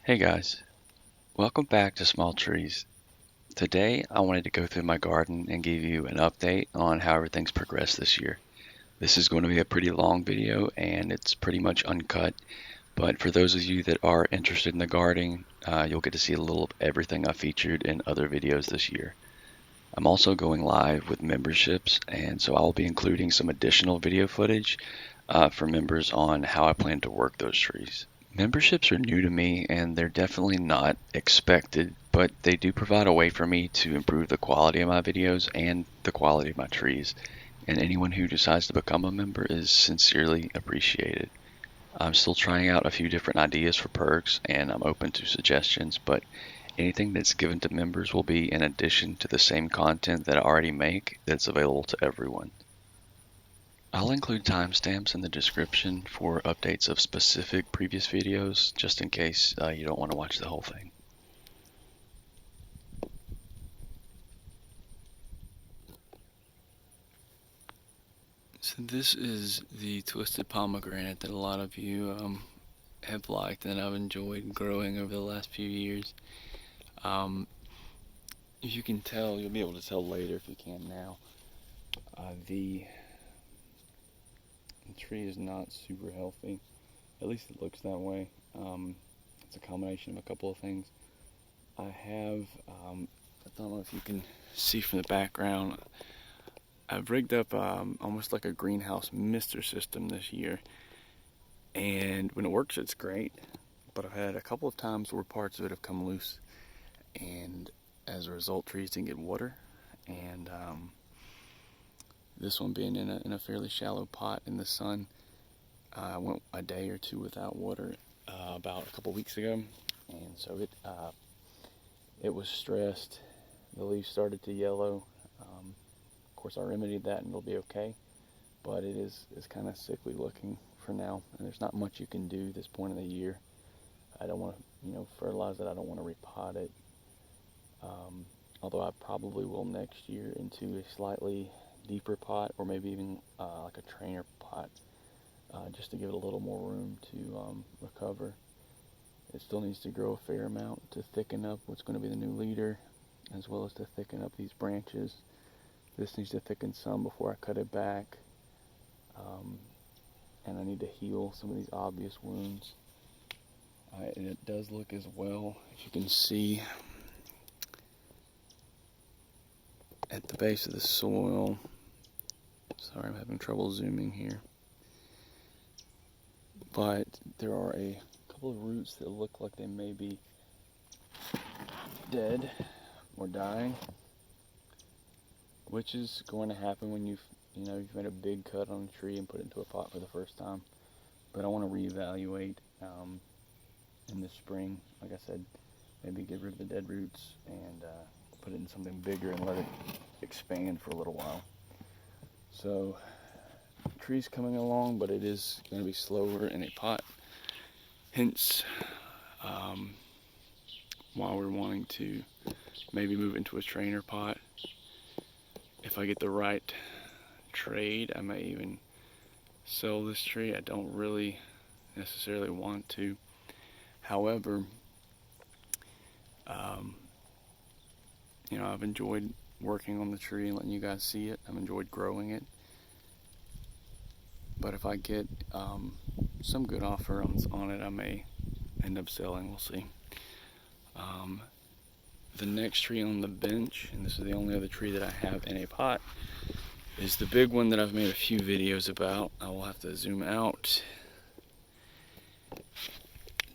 Hey guys, welcome back to Small Trees. Today I wanted to go through my garden and give you an update on how everything's progressed this year. This is going to be a pretty long video and it's pretty much uncut, but for those of you that are interested in the gardening, you'll get to see a little of everything I featured in other videos this year. I'm also going live with memberships, and so I'll be including some additional video footage for members on how I plan to work those trees. Memberships are new to me and they're definitely not expected, but they do provide a way for me to improve the quality of my videos and the quality of my trees. And anyone who decides to become a member is sincerely appreciated. I'm still trying out a few different ideas for perks and I'm open to suggestions, but anything that's given to members will be in addition to the same content that I already make that's available to everyone. I'll include timestamps in the description for updates of specific previous videos, just in case you don't want to watch the whole thing. So this is the twisted pomegranate that a lot of you have liked and I've enjoyed growing over the last few years. If you can tell, you'll be able to tell later if you can now. The tree is not super healthy. At least it looks that way. It's a combination of a couple of things. I don't know if you can see from the background, I've rigged up almost like a greenhouse mister system this year. And when it works, it's great. But I've had a couple of times where parts of it have come loose. And as a result, trees didn't get water. And this one being in a fairly shallow pot in the sun, I went a day or two without water about a couple weeks ago, and so it was stressed. The leaves started to yellow. Of course, I remedied that, and it'll be okay. But it is kind of sickly looking for now, and there's not much you can do this point of the year. I don't want to, fertilize it. I don't want to repot it. Although I probably will next year into a slightly deeper pot, or maybe even like a trainer pot, just to give it a little more room to recover. It still needs to grow a fair amount to thicken up what's going to be the new leader, as well as to thicken up these branches. This needs to thicken some before I cut it back, and I need to heal some of these obvious wounds. And it does look as well, as you can see, at the base of the soil. Sorry, I'm having trouble zooming here. But there are a couple of roots that look like they may be dead or dying, which is going to happen when you've made a big cut on a tree and put it into a pot for the first time. But I want to reevaluate in the spring. Like I said, maybe get rid of the dead roots and put it in something bigger and let it expand for a little while. So, tree's coming along, but it is going to be slower in a pot. Hence, why we're wanting to maybe move into a trainer pot. If I get the right trade, I may even sell this tree. I don't really necessarily want to. However, I've enjoyed working on the tree and letting you guys see it. I've enjoyed growing it. But if I get some good offer on it, I may end up selling. We'll see. The next tree on the bench, and this is the only other tree that I have in a pot, is the big one that I've made a few videos about. I will have to zoom out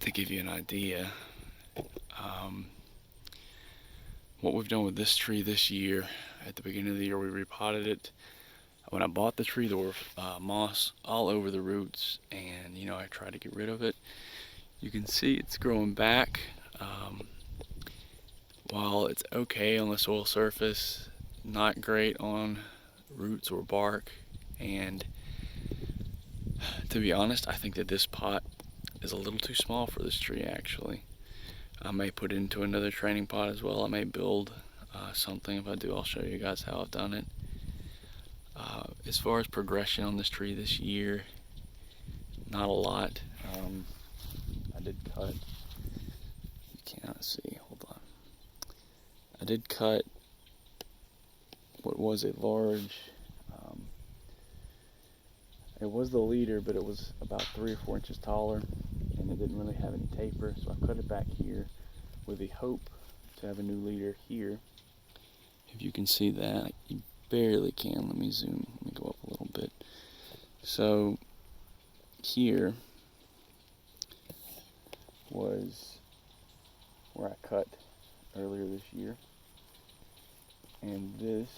to give you an idea. What we've done with this tree this year, at the beginning of the year we repotted it. When I bought the tree, there were moss all over the roots, and I tried to get rid of it. You can see it's growing back. While it's okay on the soil surface, not great on roots or bark. And to be honest, I think that this pot is a little too small for this tree actually. I may put it into another training pot as well. I may build something. If I do, I'll show you guys how I've done it. As far as progression on this tree this year, not a lot. I did cut let's see, hold on. I did cut what was a large, it was the leader, but it was about 3 or 4 inches taller, and it didn't really have any taper, so I cut it back here with the hope to have a new leader here. If you can see that, you barely can. Let me zoom, let me go up a little bit. So here was where I cut earlier this year, and this,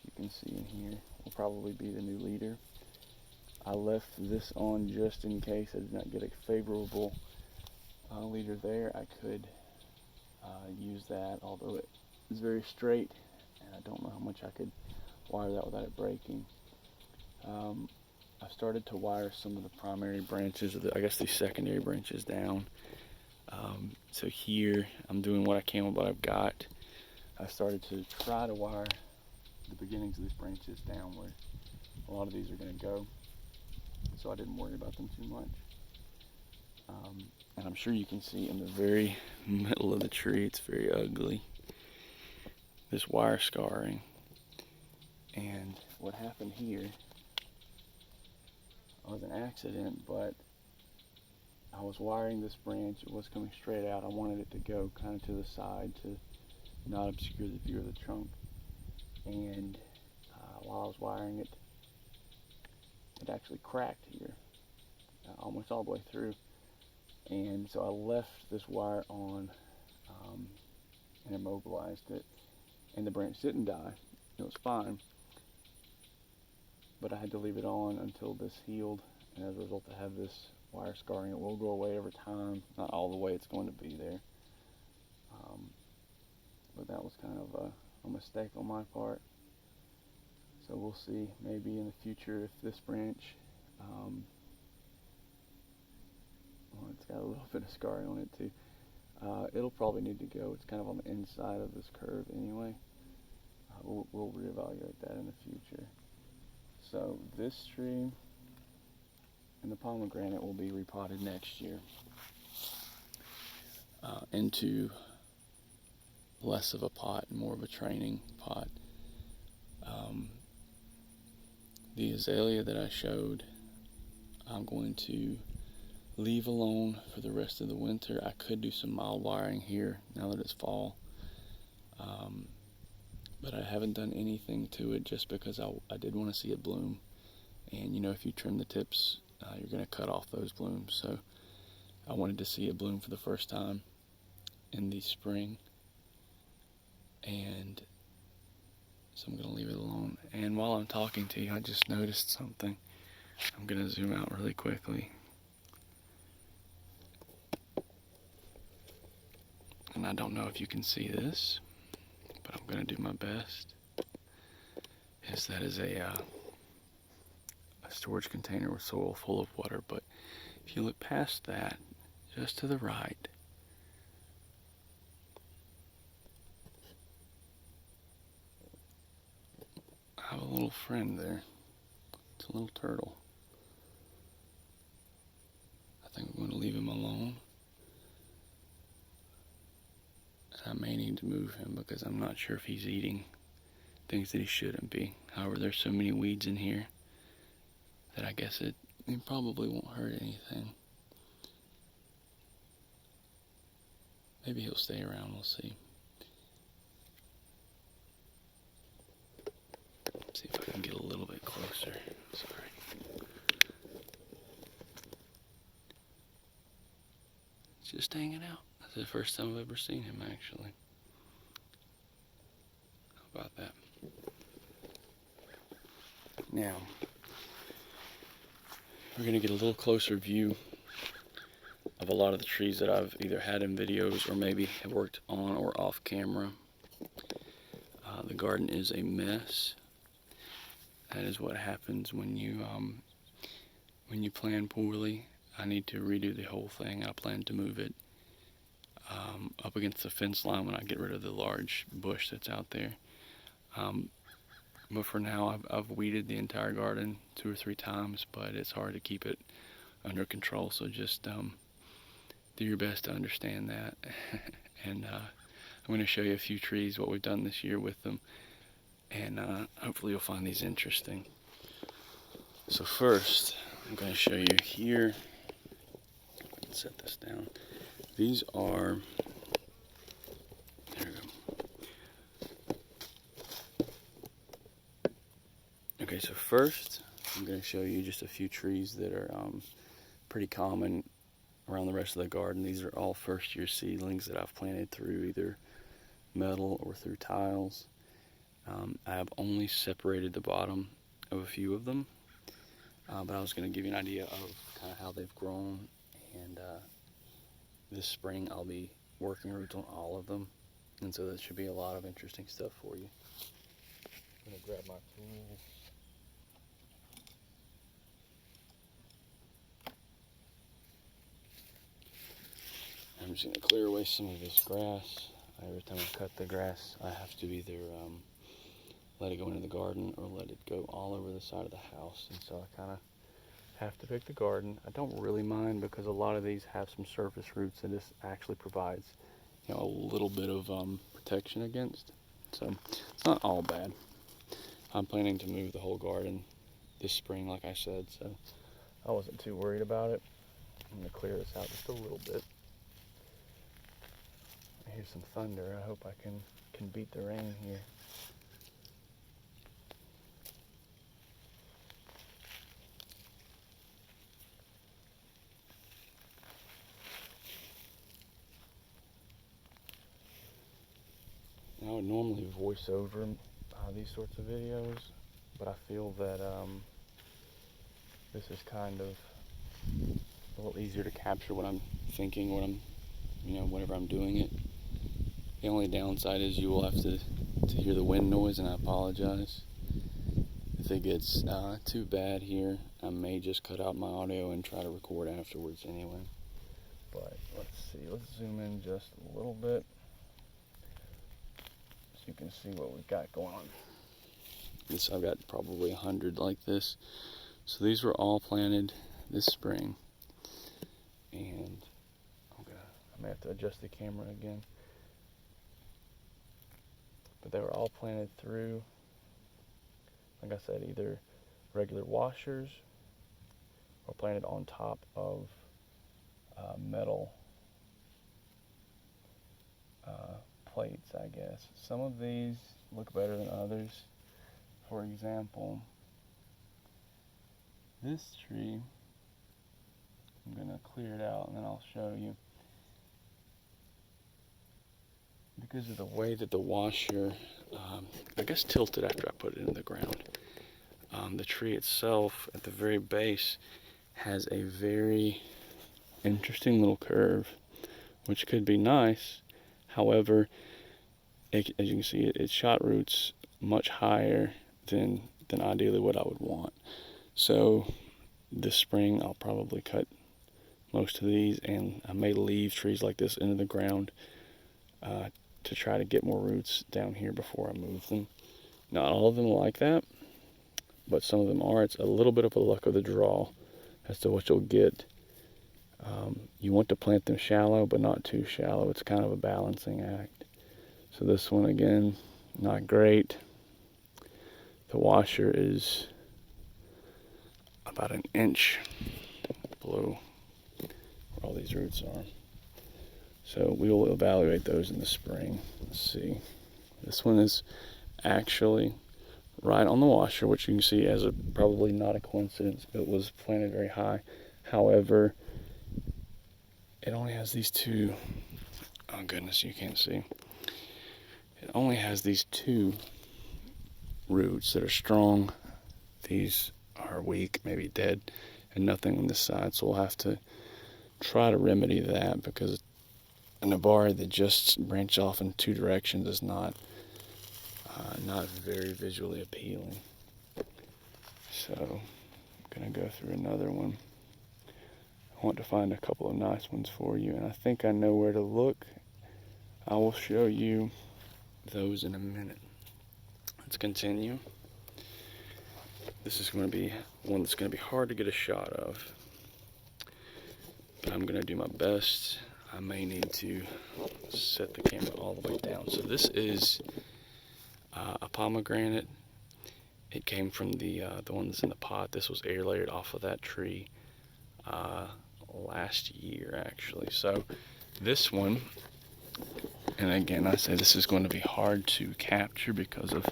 you can see in here, will probably be the new leader. I left this on just in case I did not get a favorable leader there. I could use that, although it is very straight, and I don't know how much I could wire that without it breaking. I've started to wire some of the primary branches, I guess these secondary branches down. So here, I'm doing what I can with what I've got. I started to try to wire the beginnings of these branches down where a lot of these are going to go, so I didn't worry about them too much. And I'm sure you can see in the very middle of the tree, it's very ugly, this wire scarring. And what happened here was an accident, but I was wiring this branch, it was coming straight out. I wanted it to go kind of to the side to not obscure the view of the trunk. And while I was wiring it, it actually cracked here, almost all the way through. And so I left this wire on and immobilized it, and the branch didn't die. It was fine, but I had to leave it on until this healed, and as a result I have this wire scarring. It will go away over time, not all the way it's going to be there, but that was kind of a mistake on my part. So we'll see, maybe in the future, if this branch, well, it's got a little bit of scarring on it too. It'll probably need to go. It's kind of on the inside of this curve anyway. We'll reevaluate that in the future. So this tree and the pomegranate will be repotted next year into less of a pot, more of a training pot. The azalea that I showed, I'm going to leave alone for the rest of the winter. I could do some mild wiring here now that it's fall, but I haven't done anything to it just because I did want to see it bloom. And you know, if you trim the tips, you're going to cut off those blooms. So I wanted to see it bloom for the first time in the spring, and so I'm going to leave it alone. And while I'm talking to you, I just noticed something. I'm going to zoom out really quickly. And I don't know if you can see this, but I'm going to do my best. That is a storage container with soil full of water, but if you look past that, just to the right, I have a little friend there. It's a little turtle. I think I'm going to leave him alone. And I may need to move him because I'm not sure if he's eating things that he shouldn't be. However, there's so many weeds in here that I guess it probably won't hurt anything. Maybe he'll stay around, we'll see. Let's see if I can get a little bit closer. Sorry. He's just hanging out. That's the first time I've ever seen him, actually. How about that? Now, we're going to get a little closer view of a lot of the trees that I've either had in videos or maybe have worked on or off camera. The garden is a mess. That is what happens when you plan poorly. I need to redo the whole thing. I plan to move it up against the fence line when I get rid of the large bush that's out there. But for now, I've weeded the entire garden 2 or 3 times, but it's hard to keep it under control. So just do your best to understand that and I'm going to show you a few trees, what we've done this year with them, and hopefully you'll find these interesting. So first, I'm going to show you here. Let's set this down. These are, there we go. Okay, so first, I'm going to show you just a few trees that are pretty common around the rest of the garden. These are all first year seedlings that I've planted through either metal or through tiles. I have only separated the bottom of a few of them, but I was going to give you an idea of kind of how they've grown, and this spring I'll be working roots on all of them, and so that should be a lot of interesting stuff for you. I'm going to grab my tools. I'm just going to clear away some of this grass. Every time I cut the grass, I have to either let it go into the garden or let it go all over the side of the house. And so I kind of have to pick the garden. I don't really mind because a lot of these have some surface roots that this actually provides, you know, a little bit of protection against. So it's not all bad. I'm planning to move the whole garden this spring, like I said, so I wasn't too worried about it. I'm going to clear this out just a little bit. I hear some thunder. I hope I can beat the rain here. I would normally voice over these sorts of videos, but I feel that this is kind of a little easier to capture what I'm thinking, whenever I'm doing it. The only downside is you will have to hear the wind noise, and I apologize. If it gets too bad here, I may just cut out my audio and try to record afterwards anyway. But let's see, let's zoom in just a little bit so you can see what we've got going on. I've got probably 100 like this. So these were all planted this spring. And I may have to adjust the camera again. But they were all planted through, like I said, either regular washers or planted on top of metal plates, I guess. Some of these look better than others. For example, this tree, I'm going to clear it out and then I'll show you. Because of the way that the washer, I guess, tilted after I put it in the ground, the tree itself at the very base has a very interesting little curve, which could be nice. However, as you can see, it shot roots much higher than ideally what I would want. So this spring I'll probably cut most of these, and I may leave trees like this into the ground to try to get more roots down here before I move them. Not all of them are like that, but some of them are. It's a little bit of a luck of the draw as to what you'll get. You want to plant them shallow, but not too shallow. It's kind of a balancing act. So this one, again, not great. The washer is about an inch below where all these roots are. So we will evaluate those in the spring. Let's see. This one is actually right on the washer, which you can see as probably not a coincidence. It was planted very high. However, it only has these two. Oh goodness, you can't see. It only has these two roots that are strong. These are weak, maybe dead, and nothing on this side. So we'll have to try to remedy that, because an Ebihara that just branches off in two directions is not very visually appealing. So I'm going to go through another one. I want to find a couple of nice ones for you, and I think I know where to look. I will show you those in a minute. Let's continue. This is going to be one that's going to be hard to get a shot of, but I'm going to do my best. I may need to set the camera all the way down. So this is a pomegranate. It came from the one that's in the pot. This was air layered off of that tree last year, actually. So this one, and again, I say this is going to be hard to capture because of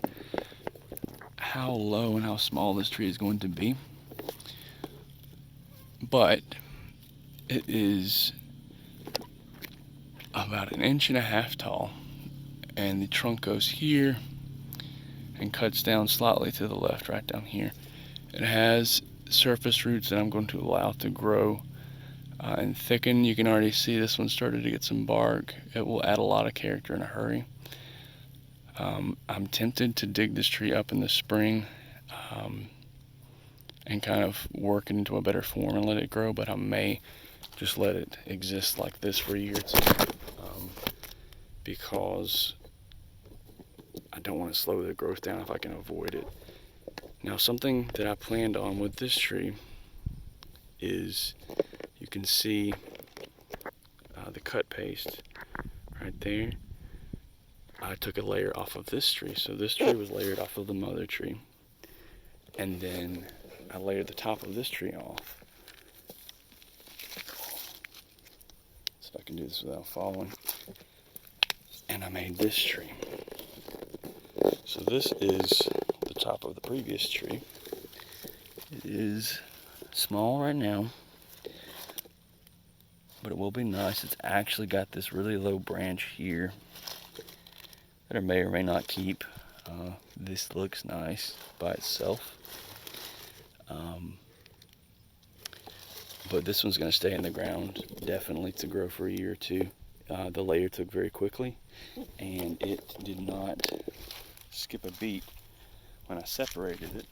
how low and how small this tree is going to be. But it is about 1.5 inches tall, and the trunk goes here and cuts down slightly to the left, right down here. It has surface roots that I'm going to allow to grow and thicken. You can already see this one started to get some bark. It will add a lot of character in a hurry. I'm tempted to dig this tree up in the spring and kind of work it into a better form and let it grow, but I may just let it exist like this for a year or two because I don't want to slow the growth down if I can avoid it. Now, something that I planned on with this tree is, you can see the cut paste right there. I took a layer off of this tree. So this tree was layered off of the mother tree, and then I layered the top of this tree off. So I can do this without falling. And I made this tree. So this is the top of the previous tree. It is small right now, but it will be nice. It's actually got this really low branch here that I may or may not keep. This looks nice by itself. But this one's going to stay in the ground definitely to grow for a year or two. The layer took very quickly, and it did not skip a beat when I separated it.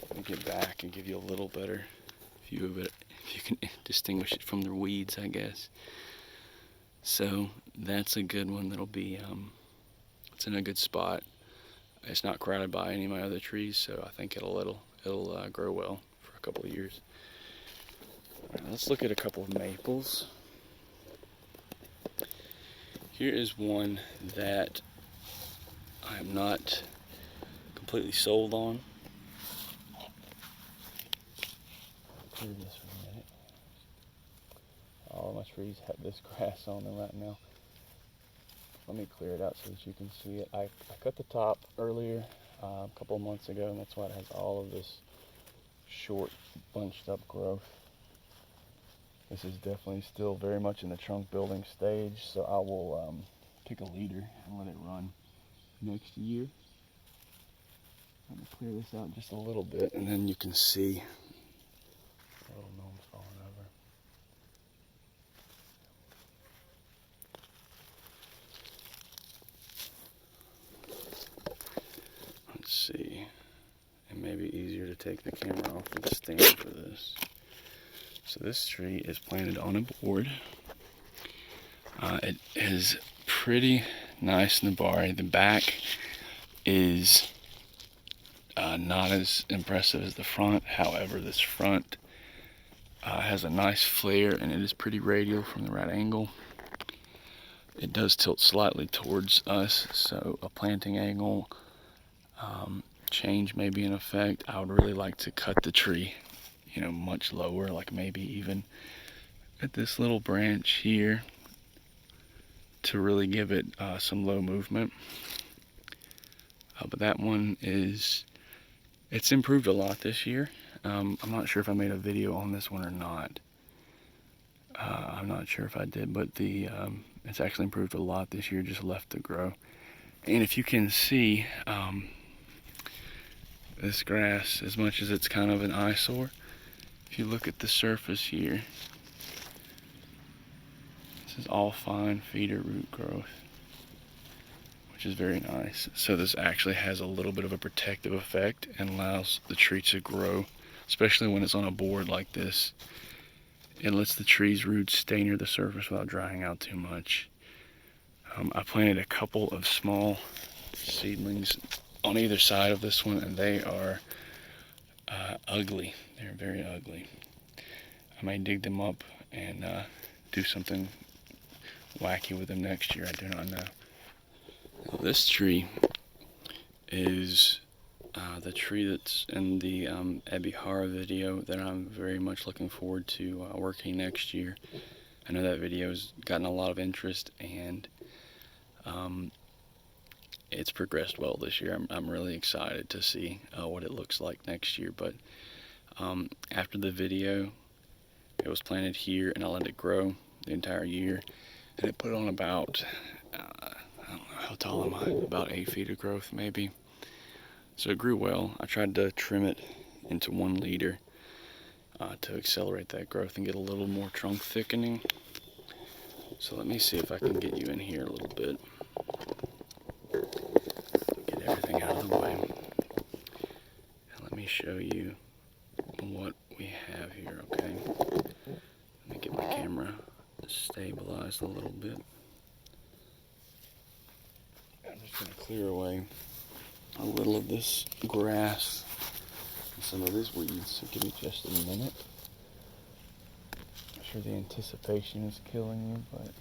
Let me get back and give you a little better view of it, if you can distinguish it from the weeds, I guess. So that's a good one. That'll be it's in a good spot. It's not crowded by any of my other trees, so I think it'll grow well for a couple of years. All right, let's look at a couple of maples. Here is one that I am not completely sold on. Clear this for a minute. All of my trees have this grass on them right now. Let me clear it out so that you can see it. I cut the top earlier, a couple of months ago, and that's why it has all of this short, bunched up growth. This is definitely still very much in the trunk building stage, so I will pick a leader and let it run next year. Let me clear this out just a little bit, and then you can see the little gnomes falling over. Let's see. It may be easier to take the camera off of the stand for this. So this tree is planted on a board. It is pretty nice in the bar. The back is not as impressive as the front. However, this front has a nice flare, and it is pretty radial from the right angle. It does tilt slightly towards us, so a planting angle change may be in effect. I would really like to cut the tree, much lower, like maybe even at this little branch here, to really give it some low movement. But that one it's improved a lot this year. I'm not sure if I made a video on this one or not. I'm not sure if I did, but it's actually improved a lot this year, just left to grow. And if you can see, this grass, as much as it's kind of an eyesore, if you look at the surface here, this is all fine feeder root growth, which is very nice. So this actually has a little bit of a protective effect and allows the tree to grow, especially when it's on a board like this. It lets the tree's roots stay near the surface without drying out too much. I planted a couple of small seedlings on either side of this one, and they are ugly. They're very ugly. I may dig them up and do something wacky with them next year, I do not know. Now, this tree is the tree that's in the Ebihara video that I'm very much looking forward to working next year. I know that video's gotten a lot of interest, and it's progressed well this year. I'm really excited to see what it looks like next year. But after the video, it was planted here, and I let it grow the entire year, and it put on about, I don't know, how tall am I? About 8 feet of growth, maybe. So it grew well. I tried to trim it into 1 liter to accelerate that growth and get a little more trunk thickening. So let me see if I can get you in here a little bit. Get everything out of the way. And let me show you what we have here, okay? Let me get my camera stabilized a little bit. I'm just going to clear away a little of this grass and some of these weeds. So give me just a minute. I'm sure the anticipation is killing you, but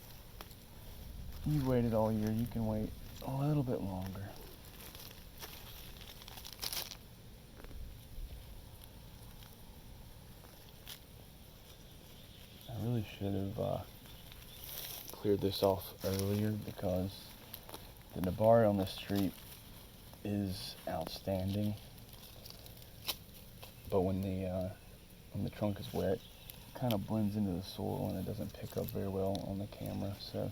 you waited all year. You can wait a little bit longer. I really should have cleared this off earlier, because the Nabari on the street is outstanding, but when the trunk is wet, it kind of blends into the soil and it doesn't pick up very well on the camera. So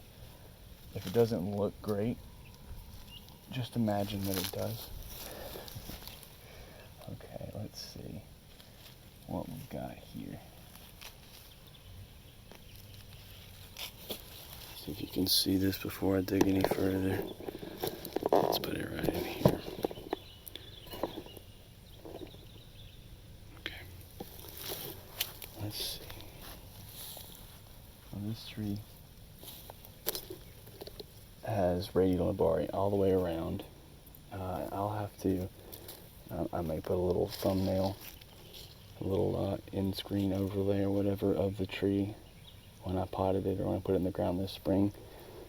if it doesn't look great, just imagine that it does. Okay, let's see what we've got here. See if you can see this before I dig any further. Let's put it right in here. Okay. Let's see. Well, this tree has radial Nabari all the way around. I'll have to, I may put a little thumbnail, a little end screen overlay or whatever of the tree when I potted it or when I put it in the ground this spring,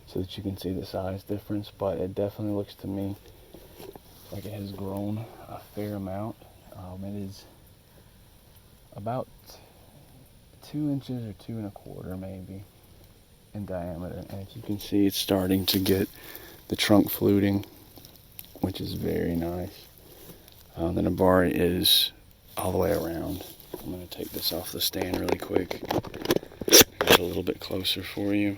so that you can see the size difference. But it definitely looks to me like it has grown a fair amount. It is about 2 inches or 2 1/4 maybe in diameter, and if you can see, it's starting to get the trunk fluting, which is very nice. The Nabari is all the way around. I'm going to take this off the stand really quick, get a little bit closer for you.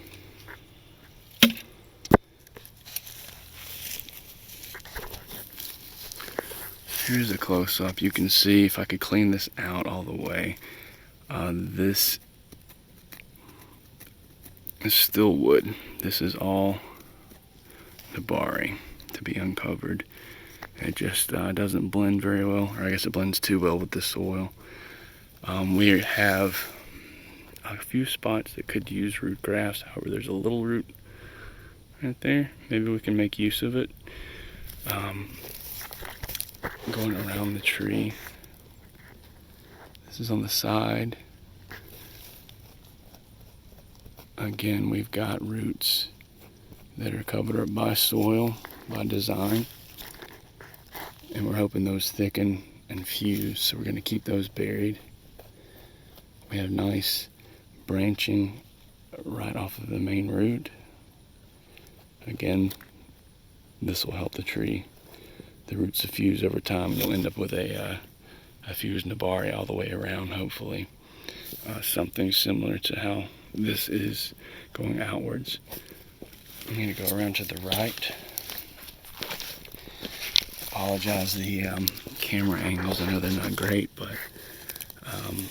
Here's a close-up. You can see, if I could clean this out all the way, this is still wood. This is all Nabari to be uncovered. It just doesn't blend very well, or I guess it blends too well with the soil. We have a few spots that could use root grafts. However, there's a little root right there. Maybe we can make use of it. Going around the tree. This is on the side. Again, we've got roots that are covered up by soil, by design. And we're hoping those thicken and fuse, so we're going to keep those buried. We have nice branching right off of the main root. Again, this will help the tree. The roots fuse over time, and you'll end up with a fused Nabari all the way around, hopefully. Something similar to how this is going outwards. I'm going to go around to the right. Apologize the camera angles. I know they're not great, but I'm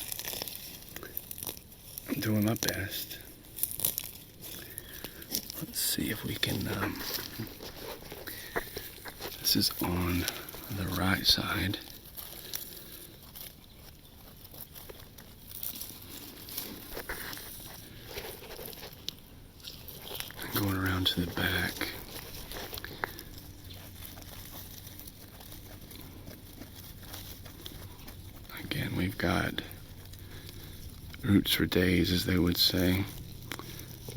doing my best. Let's see if we can. This is on the right side. Going around to the back. Again, we've got roots for days, as they would say.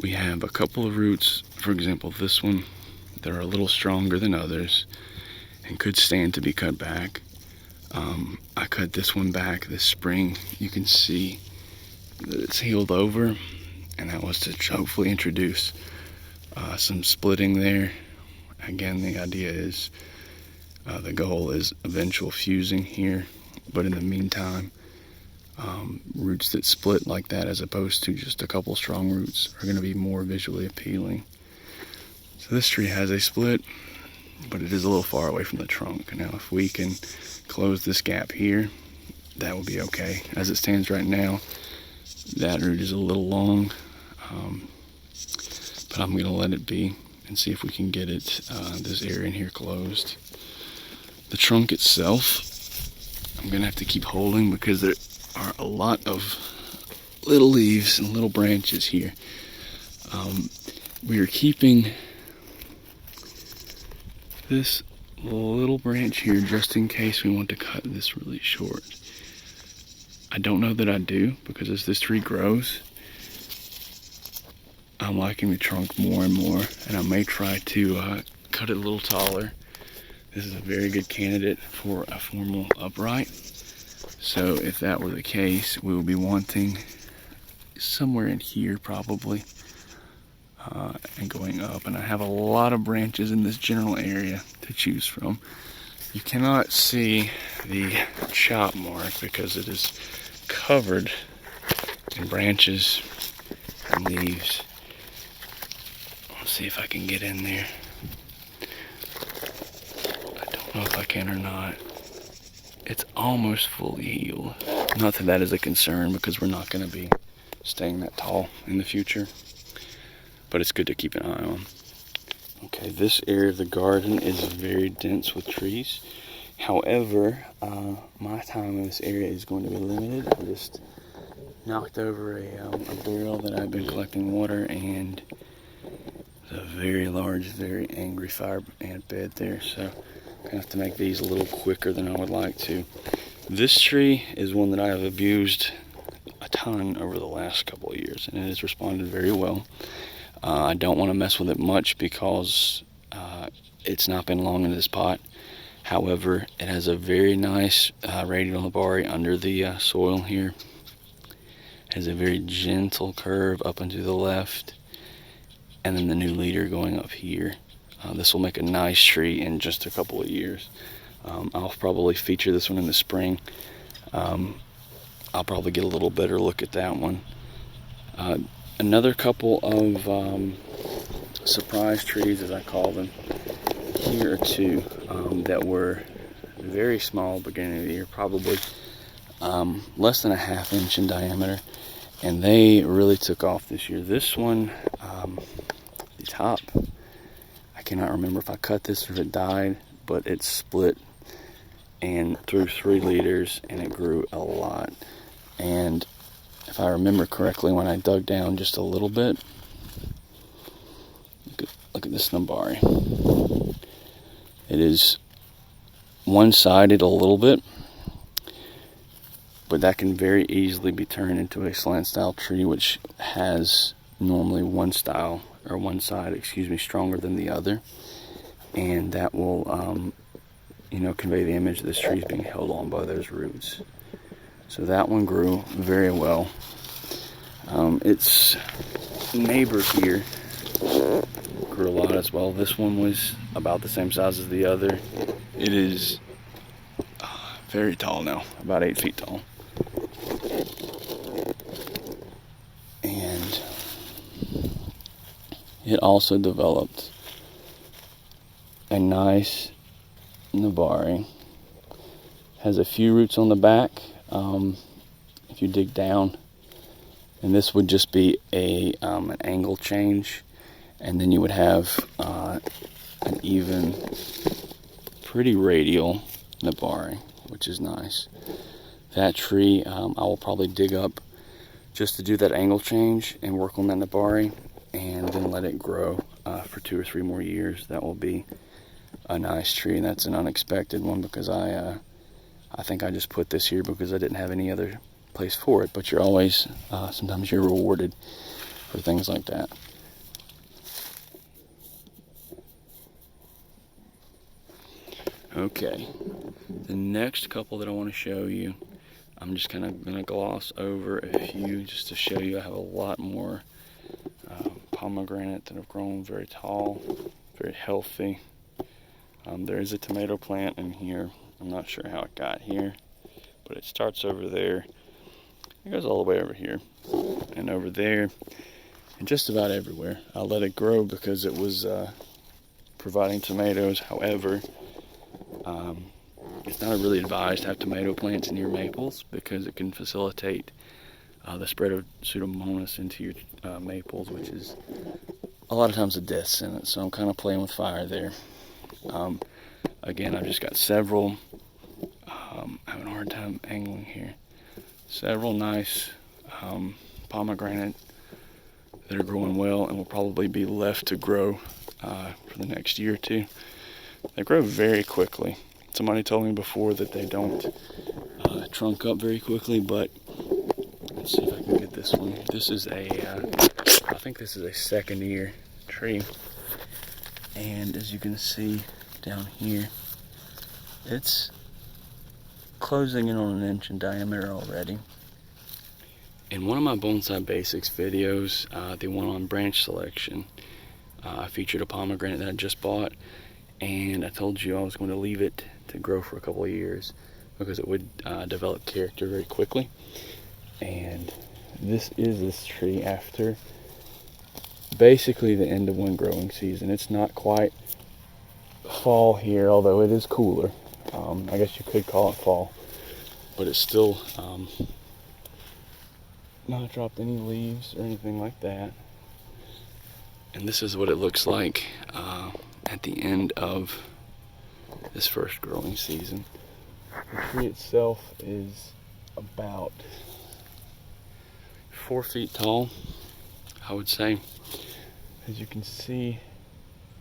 we have a couple of roots, for example this one, that are a little stronger than others and could stand to be cut back. I cut this one back this spring. You can see that it's healed over, and that was to hopefully introduce some splitting there. Again, the idea is the goal is eventual fusing here, but in the meantime, roots that split like that as opposed to just a couple strong roots are going to be more visually appealing. So this tree has a split, but it is a little far away from the trunk. Now if we can close this gap here, that will be okay. As it stands right now, that root is a little long, but I'm going to let it be and see if we can get it, this area in here closed. The trunk itself, I'm going to have to keep holding because there are a lot of little leaves and little branches here. We are keeping this little branch here just in case we want to cut this really short. I don't know that I do, because as this tree grows, I'm liking the trunk more and more, and I may try to cut it a little taller. This is a very good candidate for a formal upright. So if that were the case, we will be wanting somewhere in here probably, and going up. And I have a lot of branches in this general area to choose from. You cannot see the chop mark because it is covered in branches and leaves. Let's see if I can get in there. I don't know if I can or not. It's almost fully healed. Not that that is a concern because we're not going to be staying that tall in the future, but it's good to keep an eye on. Okay, this area of the garden is very dense with trees. However, my time in this area is going to be limited. I just knocked over a barrel that I've been collecting water, and a very large, very angry fire ant bed there. So I'm gonna have to make these a little quicker than I would like to. This tree is one that I have abused a ton over the last couple of years, and it has responded very well. I don't want to mess with it much because it's not been long in this pot. However, it has a very nice radial nabari under the soil here. It has a very gentle curve up and to the left, and then the new leader going up here. This will make a nice tree in just a couple of years. I'll probably feature this one in the spring. I'll probably get a little better look at that one. Another couple of surprise trees, as I call them, here are two that were very small beginning of the year, probably less than a ½ inch in diameter, and they really took off this year. This one, the top, I cannot remember if I cut this or if it died, but it split and threw 3 liters, and it grew a lot. And if I remember correctly, when I dug down just a little bit, look at this nabari. It is one-sided a little bit, but that can very easily be turned into a slant style tree, which has normally one side, stronger than the other, and that will convey the image of this tree is being held on by those roots. So that one grew very well. Its neighbor here grew a lot as well. This one was about the same size as the other. It is very tall now, about 8 feet tall. And it also developed a nice nabari. Has a few roots on the back. If you dig down, and this would just be an angle change, and then you would have an even, pretty radial nabari, which is nice. That tree I will probably dig up just to do that angle change and work on that nabari, and then let it grow for 2 or 3 more years. That will be a nice tree, and that's an unexpected one because I think I just put this here because I didn't have any other place for it. But you're always, sometimes you're rewarded for things like that. Okay, the next couple that I want to show you, I'm just kind of going to gloss over a few just to show you I have a lot more pomegranate that have grown very tall, very healthy. There is a tomato plant in here. I'm not sure how it got here, but it starts over there. It goes all the way over here and over there and just about everywhere. I let it grow because it was providing tomatoes. However, it's not really advised to have tomato plants near maples because it can facilitate the spread of Pseudomonas into your maples, which is a lot of times a death sentence. So I'm kind of playing with fire there. Again, I've just got several, having a hard time angling here, several nice pomegranate that are growing well and will probably be left to grow for the next year or two. They grow very quickly. Somebody told me before that they don't trunk up very quickly, but let's see if I can get this one. This is I think this is a second year tree. And as you can see down here, it's closing in on 1 inch in diameter already. In one of my Bonsai Basics videos, the one on branch selection, I featured a pomegranate that I just bought, and I told you I was going to leave it to grow for a couple of years because it would develop character very quickly. And this is this tree after basically the end of one growing season. It's not quite fall here, although it is cooler. I guess you could call it fall, but it's still not dropped any leaves or anything like that. And this is what it looks like at the end of this first growing season. The tree itself is about 4 feet tall, I would say. As you can see,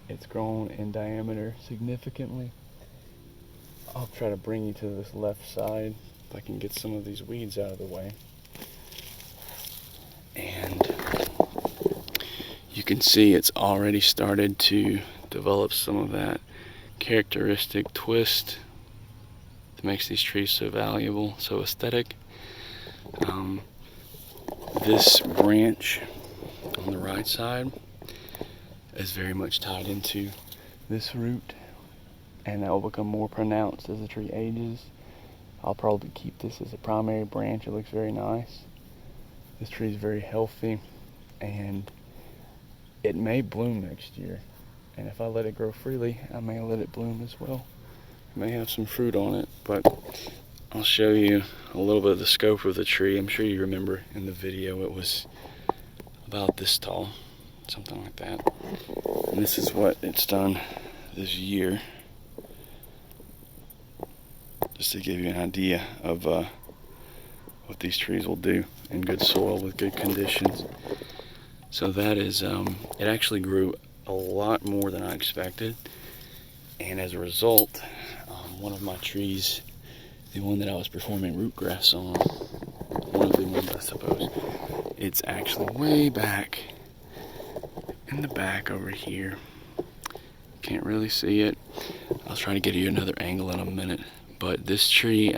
it's grown in diameter significantly. I'll try to bring you to this left side if I can get some of these weeds out of the way. And you can see it's already started to develop some of that characteristic twist that makes these trees so valuable, so aesthetic. This branch on the right side is very much tied into this root, and that will become more pronounced as the tree ages. I'll probably keep this as a primary branch. It looks very nice. This tree is very healthy, and it may bloom next year. And if I let it grow freely, I may let it bloom as well. It may have some fruit on it, but I'll show you a little bit of the scope of the tree. I'm sure you remember in the video it was about this tall, something like that. And this is what it's done this year, just to give you an idea of what these trees will do in good soil with good conditions. So that is, it actually grew a lot more than I expected, and as a result, one of my trees, the one that I was performing root grafts on, one of the ones I suppose, it's actually way back in the back over here. Can't really see it. I'll try to get you another angle in a minute, but this tree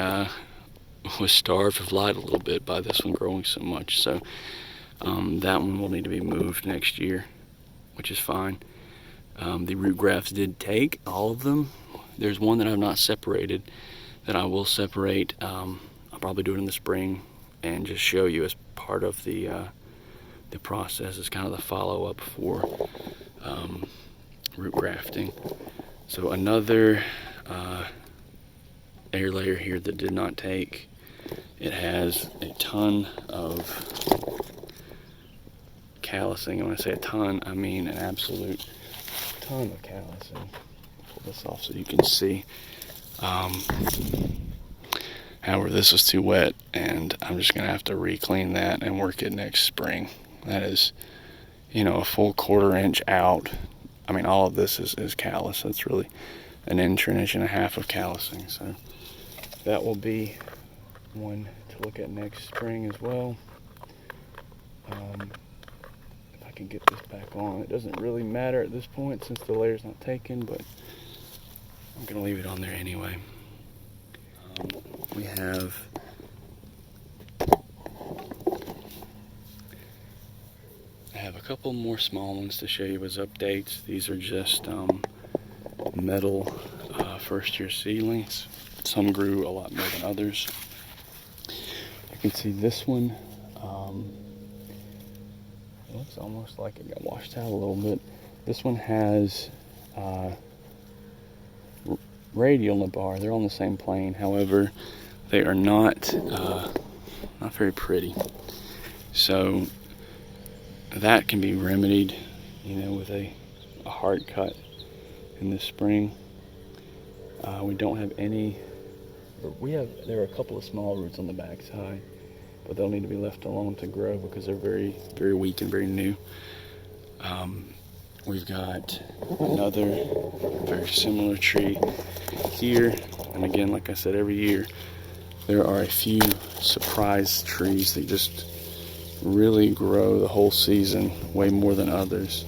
was starved of light a little bit by this one growing so much, so that one will need to be moved next year, which is fine. The root grafts did take all of them. There's one that I've not separated that I will separate. I'll probably do it in the spring and just show you as part of the process, as kind of the follow-up for root grafting. So another air layer here that did not take. It has a ton of callousing. And when I say a ton, I mean an absolute ton of callousing. Pull this off so you can see. However, this was too wet, and I'm just going to have to re-clean that and work it next spring. That is, a full 1/4 inch out. I mean, all of this is callus. That's really an inch or 1.5 inches of callousing. So that will be one to look at next spring as well. If I can get this back on, it doesn't really matter at this point since the layer's not taken, but I'm gonna leave it on there anyway. We have I have a couple more small ones to show you as updates. These are just metal first year seedlings. Some grew a lot more than others. You can see this one. It looks almost like it got washed out a little bit. This one has radial nabar. They're on the same plane. However, they are not very pretty. So that can be remedied, with a hard cut in the spring. We don't have any. There are a couple of small roots on the back side, but they'll need to be left alone to grow because they're very, very weak and very new. We've got another very similar tree here, and again, like I said, every year there are a few surprise trees that just really grow the whole season way more than others.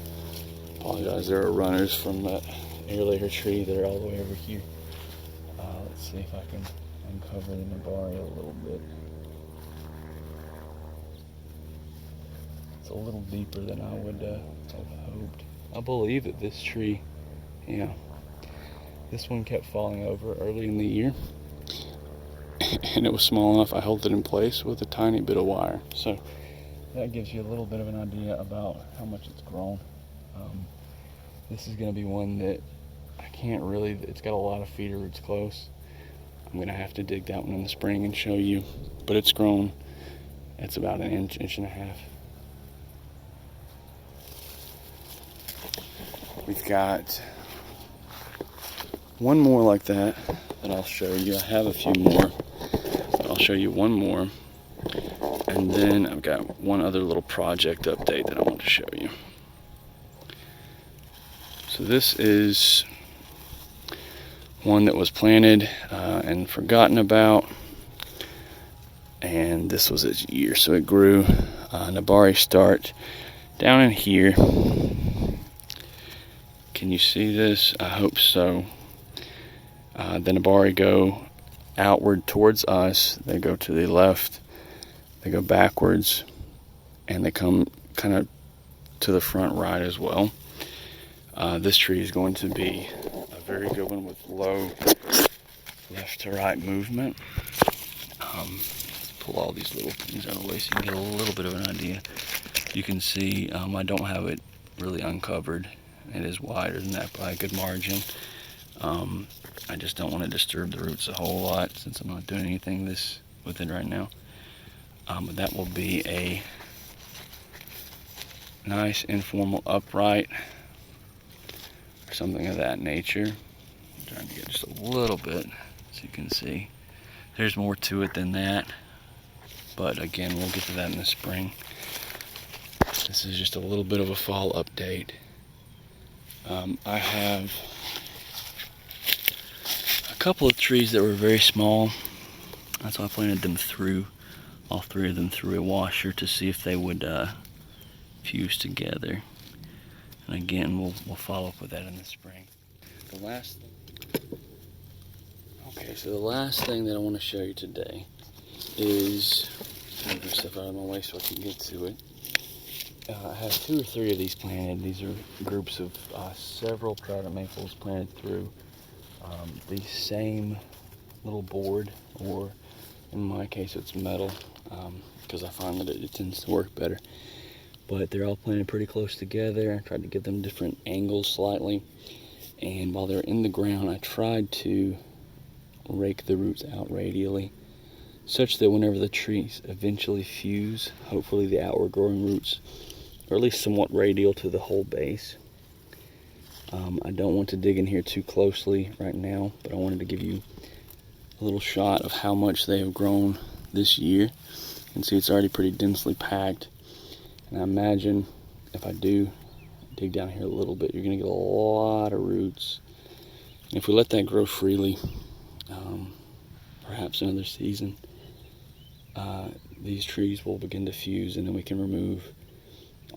Apologize, there are runners from that air layer tree that are all the way over here. Let's see if I can uncover the nabari a little bit. It's a little deeper than I would have hoped. I believe that this tree, this one kept falling over early in the year, and it was small enough I held it in place with a tiny bit of wire. So that gives you a little bit of an idea about how much it's grown. This is going to be one that it's got a lot of feeder roots close. I'm going to have to dig that one in the spring and show you, but it's grown. It's about an inch and a half. We've got one more like that I'll show you. I have a few more, but I'll show you one more. And then I've got one other little project update that I want to show you. So this is one that was planted and forgotten about. And this was its year. So it grew nabari start down in here. Can you see this? I hope so. The nabari go outward towards us. They go to the left. They go backwards. And they come kind of to the front right as well. This tree is going to be a very good one with low left to right movement. Let's pull all these little things out of the way so you can get a little bit of an idea. You can see I don't have it really uncovered. It is wider than that by a good margin. I just don't want to disturb the roots a whole lot since I'm not doing anything with it right now. But that will be a nice informal upright or something of that nature. I'm trying to get just a little bit so you can see. There's more to it than that, but again, we'll get to that in the spring. This is just a little bit of a fall update. I have a couple of trees that were very small. That's why I planted them through, all three of them through a washer to see if they would fuse together. And again, we'll follow up with that in the spring. The last thing that I want to show you today is, move this stuff out of my way so I can get to it. I have 2 or 3 of these planted. These are groups of several Trident Maples planted through the same little board, or in my case it's metal, because I find that it tends to work better. But they're all planted pretty close together. I tried to give them different angles slightly, and while they're in the ground I tried to rake the roots out radially such that whenever the trees eventually fuse, hopefully the outward growing roots or at least somewhat radial to the whole base. I don't want to dig in here too closely right now, but I wanted to give you a little shot of how much they have grown this year. You can see it's already pretty densely packed, and I imagine if I do dig down here a little bit, you're going to get a lot of roots. And if we let that grow freely, perhaps another season, these trees will begin to fuse, and then we can remove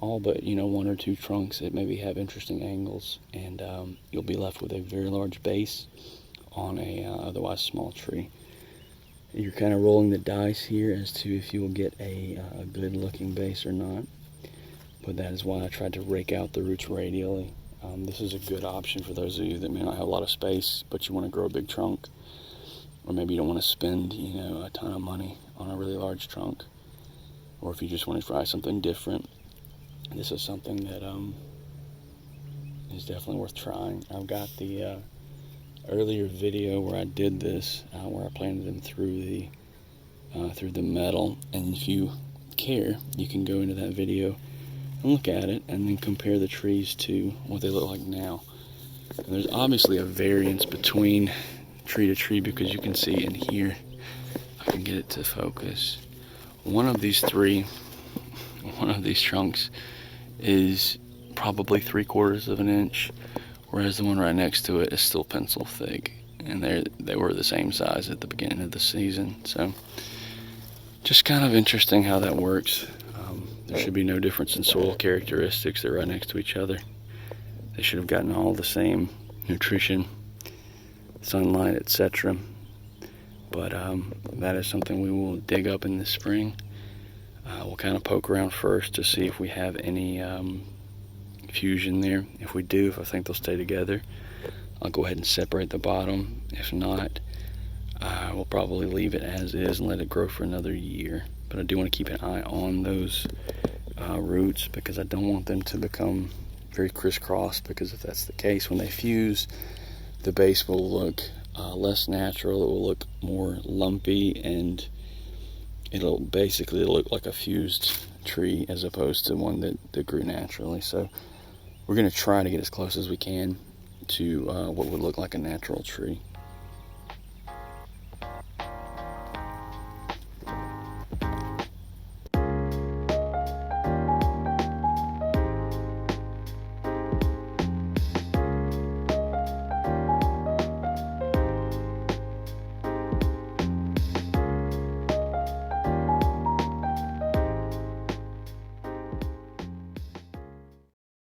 all but, you know, 1 or 2 trunks that maybe have interesting angles, and you'll be left with a very large base on a otherwise small tree. You're kind of rolling the dice here as to if you will get a good looking base or not, but that is why I tried to rake out the roots radially. This is a good option for those of you that may not have a lot of space but you want to grow a big trunk, or maybe you don't want to spend, you know, a ton of money on a really large trunk, or if you just want to try something different. This is something that is definitely worth trying. I've got the earlier video where I did this, where I planted them through the metal, and if you care, you can go into that video and look at it and then compare the trees to what they look like now. And there's obviously a variance between tree to tree, because you can see in here, I can get it to focus, one of these trunks is probably 3/4 of an inch, whereas the one right next to it is still pencil thick, and they were the same size at the beginning of the season. So just kind of interesting how that works. There should be no difference in soil characteristics. They're right next to each other. They should have gotten all the same nutrition, sunlight, etc. But that is something we will dig up in the spring. We'll kind of poke around first to see if we have any fusion there. If we do, if I think they'll stay together, I'll go ahead and separate the bottom. If not, we'll probably leave it as is and let it grow for another year. But I do want to keep an eye on those roots, because I don't want them to become very crisscrossed, because if that's the case, when they fuse, the base will look less natural. It will look more lumpy, and it'll basically look like a fused tree as opposed to one that grew naturally. So we're going to try to get as close as we can to what would look like a natural tree.